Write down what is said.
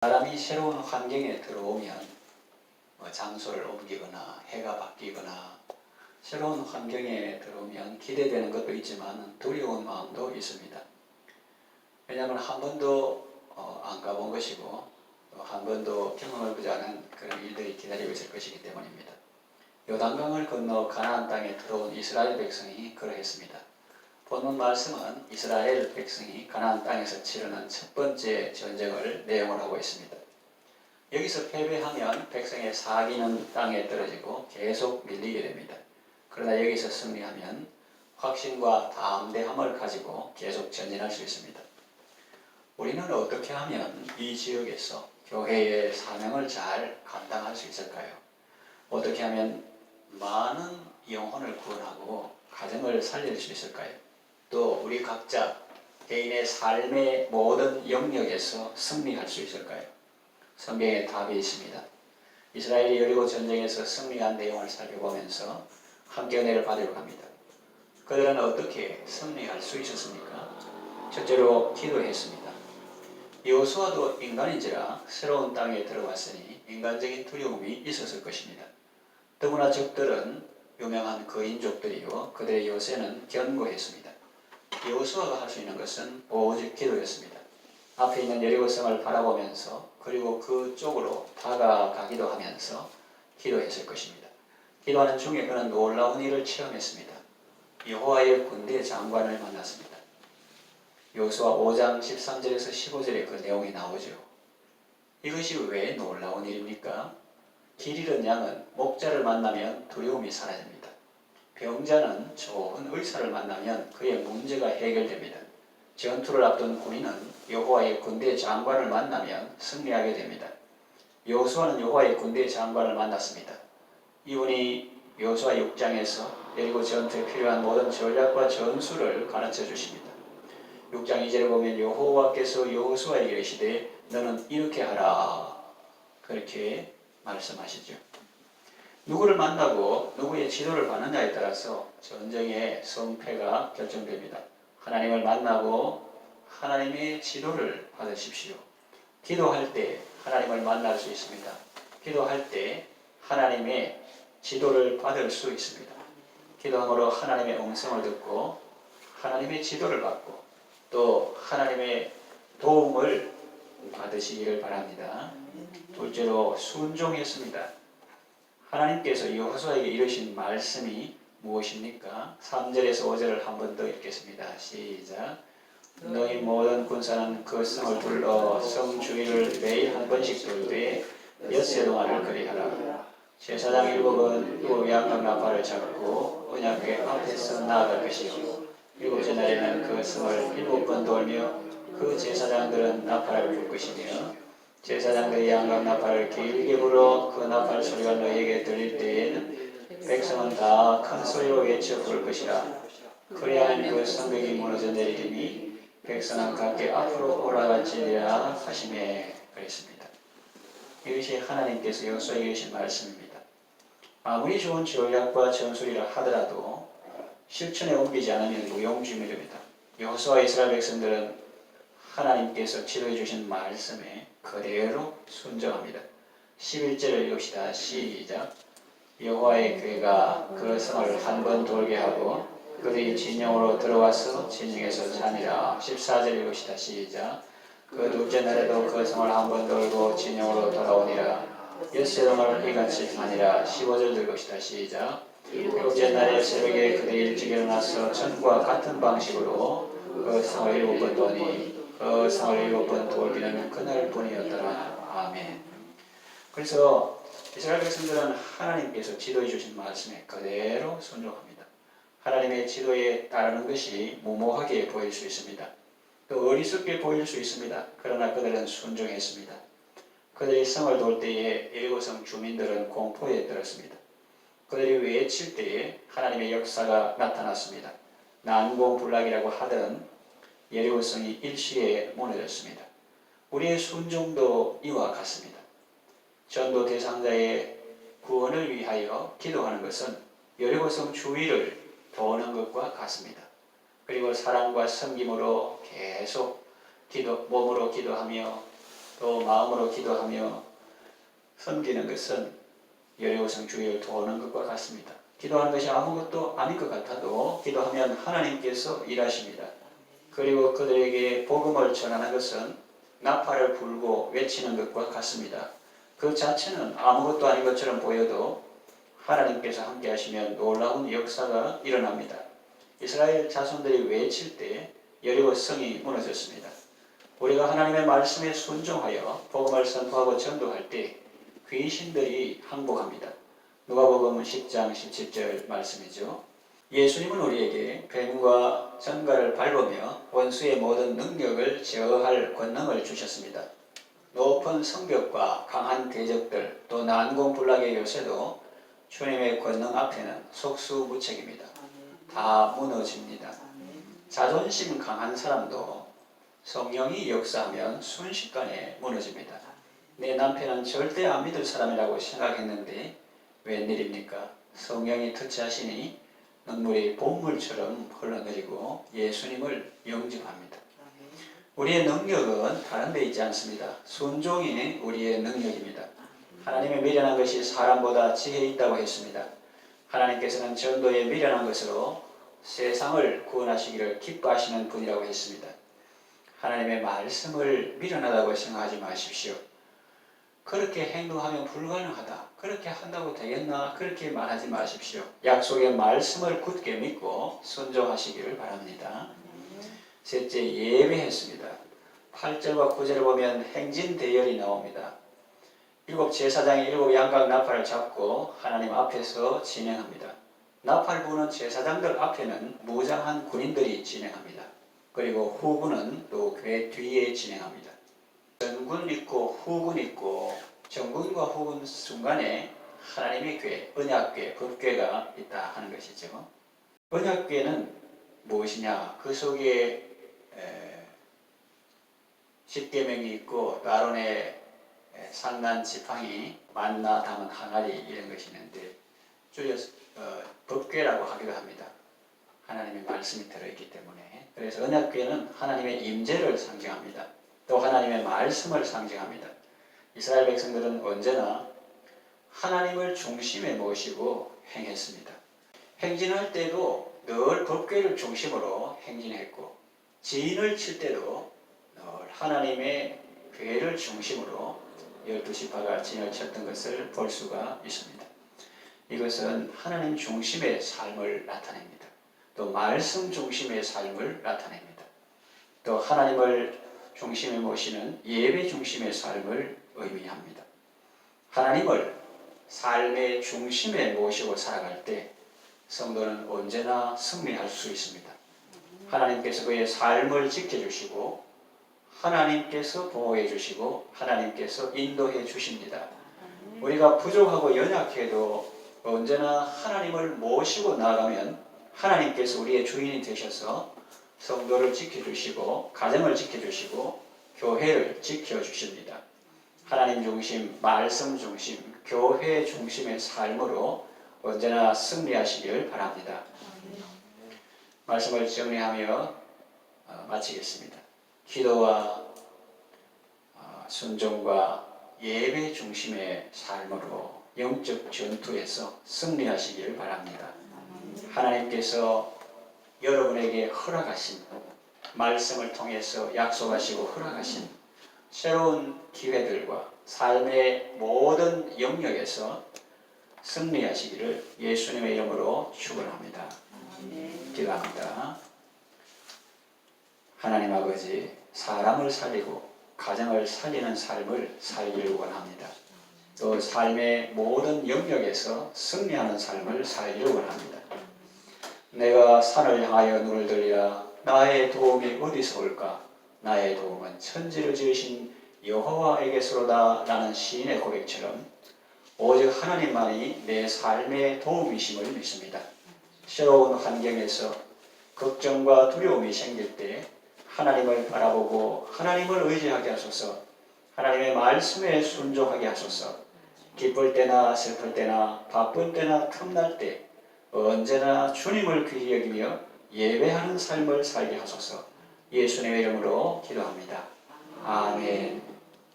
사람이 새로운 환경에 들어오면 장소를 옮기거나 해가 바뀌거나 새로운 환경에 들어오면 기대되는 것도 있지만 두려운 마음도 있습니다. 왜냐하면 한 번도 안 가본 것이고 한 번도 경험해보지 않은 그런 일들이 기다리고 있을 것이기 때문입니다. 요단강을 건너 가나안 땅에 들어온 이스라엘 백성이 그러했습니다. 본문 말씀은 이스라엘 백성이 가나안 땅에서 치르는 첫 번째 전쟁을 내용을 하고 있습니다. 여기서 패배하면 백성의 사기는 땅에 떨어지고 계속 밀리게 됩니다. 그러나 여기서 승리하면 확신과 담대함을 가지고 계속 전진할 수 있습니다. 우리는 어떻게 하면 이 지역에서 교회의 사명을 잘 감당할 수 있을까요? 어떻게 하면 많은 영혼을 구원하고 가정을 살릴 수 있을까요? 또 우리 각자 개인의 삶의 모든 영역에서 승리할 수 있을까요? 성경에 답이 있습니다. 이스라엘이 여리고 전쟁에서 승리한 내용을 살펴보면서 함께 은혜를 받으려고 합니다. 그들은 어떻게 승리할 수 있었습니까? 첫째로 기도했습니다. 여호수아도 인간인지라 새로운 땅에 들어갔으니 인간적인 두려움이 있었을 것입니다. 더구나 적들은 유명한 거인족들이요 그들의 요새는 견고했습니다. 여호수아가 할 수 있는 것은 오직 기도였습니다. 앞에 있는 여리고성을 바라보면서 그리고 그쪽으로 다가가기도 하면서 기도했을 것입니다. 기도하는 중에 그는 놀라운 일을 체험했습니다. 여호와의 군대 장관을 만났습니다. 여호수아 5장 13절에서 15절에 그 내용이 나오죠. 이것이 왜 놀라운 일입니까? 길 잃은 양은 목자를 만나면 두려움이 사라집니다. 병자는 좋은 의사를 만나면 그의 문제가 해결됩니다. 전투를 앞둔 군인은 여호와의 군대 장관을 만나면 승리하게 됩니다. 여호수아는 여호와의 군대 장관을 만났습니다. 이분이 여호수아 6장에서 여리고 전투에 필요한 모든 전략과 전술을 가르쳐 주십니다. 6장 2절에 보면 여호와께서 여호수아에게 이르시되 너는 이렇게 하라 그렇게 말씀하시죠. 누구를 만나고 누구의 지도를 받느냐에 따라서 전쟁의 성패가 결정됩니다. 하나님을 만나고 하나님의 지도를 받으십시오. 기도할 때 하나님을 만날 수 있습니다. 기도할 때 하나님의 지도를 받을 수 있습니다. 기도함으로 하나님의 음성을 듣고 하나님의 지도를 받고 또 하나님의 도움을 받으시기를 바랍니다. 둘째로 순종했습니다. 하나님께서 여호수아에게 이르신 말씀이 무엇입니까? 3절에서 5절을 한 번 더 읽겠습니다. 시작. 너희 모든 군사는 그 성을 둘러 성 주위를 매일 한 번씩 돌되 엿새 동안을 그리하라. 제사장 7은 또 양각 나팔을 잡고 언약궤 앞에서 나아갈 것이요 7째 날에는 그 성을 7번 돌며 그 제사장들은 나팔을 불 것이며 제사장들이 양각 나팔을 길게 불어 그 나팔 소리가 너희에게 들릴 때에는 백성은 다 큰 소리로 외쳐 부를 것이라. 그리하면 그 성벽이 무너져 내리리니 백성은 각기 앞으로 올라갈지니라 하시매 그랬습니다. 이것이 하나님께서 여호수아에게 이르신 말씀입니다. 아무리 좋은 전략과 전술이라 하더라도 실천에 옮기지 않으면 무용지물입니다. 여호수아 이스라엘 백성들은 하나님께서 지도해 주신 말씀에 그대로 순종합니다. 11절을 읽읍시다. 시작. 여호와의 궤가 그 성을 한 번 돌게 하고 그들이 진영으로 들어와서 진영에서 자니라. 14절 읽읍시다. 시작. 그 둘째 날에도 그 성을 한 번 돌고 진영으로 돌아오니라. 엿새 동안을 이같이 하니라. 15절 읽읍시다. 시작. 일곱째 날에 새벽에 그들이 일찍 일어나서 전과 같은 방식으로 그 성을 7번 도니 그 성을 7번 돌기는 그날뿐이었더라. 아멘. 그래서 이스라엘 백성들은 하나님께서 지도해 주신 말씀에 그대로 순종합니다. 하나님의 지도에 따르는 것이 무모하게 보일 수 있습니다. 또 어리석게 보일 수 있습니다. 그러나 그들은 순종했습니다. 그들이 성을 돌 때에 여리고성 주민들은 공포에 들었습니다. 그들이 외칠 때에 하나님의 역사가 나타났습니다. 난공불락이라고 하던 여리고성이 일시에 무너졌습니다. 우리의 순종도 이와 같습니다. 전도 대상자의 구원을 위하여 기도하는 것은 여리고성 주위를 도는 것과 같습니다. 그리고 사랑과 섬김으로 계속 몸으로 기도하며 또 마음으로 기도하며 섬기는 것은 여리고성 주위를 도는 것과 같습니다. 기도하는 것이 아무것도 아닌 것 같아도 기도하면 하나님께서 일하십니다. 그리고 그들에게 복음을 전하는 것은 나팔을 불고 외치는 것과 같습니다. 그 자체는 아무것도 아닌 것처럼 보여도 하나님께서 함께 하시면 놀라운 역사가 일어납니다. 이스라엘 자손들이 외칠 때 여리고 성이 무너졌습니다. 우리가 하나님의 말씀에 순종하여 복음을 선포하고 전도할 때 귀신들이 항복합니다. 누가복음 10장 17절 말씀이죠. 예수님은 우리에게 뱀과 전갈을 밟으며 원수의 모든 능력을 제어할 권능을 주셨습니다. 높은 성벽과 강한 대적들 또 난공불락의 요새도 주님의 권능 앞에는 속수무책입니다. 다 무너집니다. 자존심 강한 사람도 성령이 역사하면 순식간에 무너집니다. 내 남편은 절대 안 믿을 사람이라고 생각했는데 웬일입니까? 성령이 터치하시니 눈물이 봇물처럼 흘러내리고 예수님을 영접합니다. 우리의 능력은 다른 데 있지 않습니다. 순종이 우리의 능력입니다. 하나님의 미련한 것이 사람보다 지혜 있다고 했습니다. 하나님께서는 전도에 미련한 것으로 세상을 구원하시기를 기뻐하시는 분이라고 했습니다. 하나님의 말씀을 미련하다고 생각하지 마십시오. 그렇게 행동하면 불가능하다. 그렇게 한다고 되겠나? 그렇게 말하지 마십시오. 약속의 말씀을 굳게 믿고 순종하시기를 바랍니다. 셋째, 예배했습니다. 8절과 9절을 보면 행진대열이 나옵니다. 7 제사장이 7 양각 나팔을 잡고 하나님 앞에서 진행합니다. 나팔 부는 제사장들 앞에는 무장한 군인들이 진행합니다. 그리고 후군은 또 그 뒤에 진행합니다. 전군 있고 후군 있고 전군과 후군 중간에 하나님의 궤, 언약궤, 법궤가 있다 하는 것이죠. 언약궤는 무엇이냐? 그 속에 10계명이 있고 아론의 상난 지팡이, 만나 담은 항아리 이런 것이 있는데 줄여서 법궤라고 하기도 합니다. 하나님의 말씀이 들어있기 때문에. 그래서 언약궤는 하나님의 임재를 상징합니다. 또 하나님의 말씀을 상징합니다. 이스라엘 백성들은 언제나 하나님을 중심에 모시고 행했습니다. 행진할 때도 늘 법궤를 중심으로 행진했고 진을 칠 때도 늘 하나님의 궤를 중심으로 12지파가 진을 쳤던 것을 볼 수가 있습니다. 이것은 하나님 중심의 삶을 나타냅니다. 또 말씀 중심의 삶을 나타냅니다. 또 하나님을 중심에 모시는 예배 중심의 삶을 의미합니다. 하나님을 삶의 중심에 모시고 살아갈 때 성도는 언제나 승리할 수 있습니다. 하나님께서 그의 삶을 지켜주시고 하나님께서 보호해 주시고 하나님께서 인도해 주십니다. 우리가 부족하고 연약해도 언제나 하나님을 모시고 나가면 하나님께서 우리의 주인이 되셔서 성도를 지켜주시고 가정을 지켜주시고 교회를 지켜주십니다. 하나님 중심, 말씀 중심, 교회 중심의 삶으로 언제나 승리하시길 바랍니다. 말씀을 정리하며 마치겠습니다. 기도와 순종과 예배 중심의 삶으로 영적 전투에서 승리하시길 바랍니다. 하나님께서 여러분에게 허락하신 말씀을 통해서 약속하시고 허락하신 새로운 기회들과 삶의 모든 영역에서 승리하시기를 예수님의 이름으로 축원합니다. 기도합니다. 하나님 아버지, 사람을 살리고 가정을 살리는 삶을 살기를 원합니다. 또 삶의 모든 영역에서 승리하는 삶을 살기를 원합니다. 내가 산을 향하여 눈을 들리라. 나의 도움이 어디서 올까? 나의 도움은 천지를 지으신 여호와에게서로다 라는 시인의 고백처럼 오직 하나님만이 내 삶의 도움이심을 믿습니다. 새로운 환경에서 걱정과 두려움이 생길 때 하나님을 바라보고 하나님을 의지하게 하소서. 하나님의 말씀에 순종하게 하소서. 기쁠 때나 슬플 때나 바쁜 때나 틈날 때 언제나 주님을 귀히 여기며 예배하는 삶을 살게 하소서. 예수님의 이름으로 기도합니다. 아멘.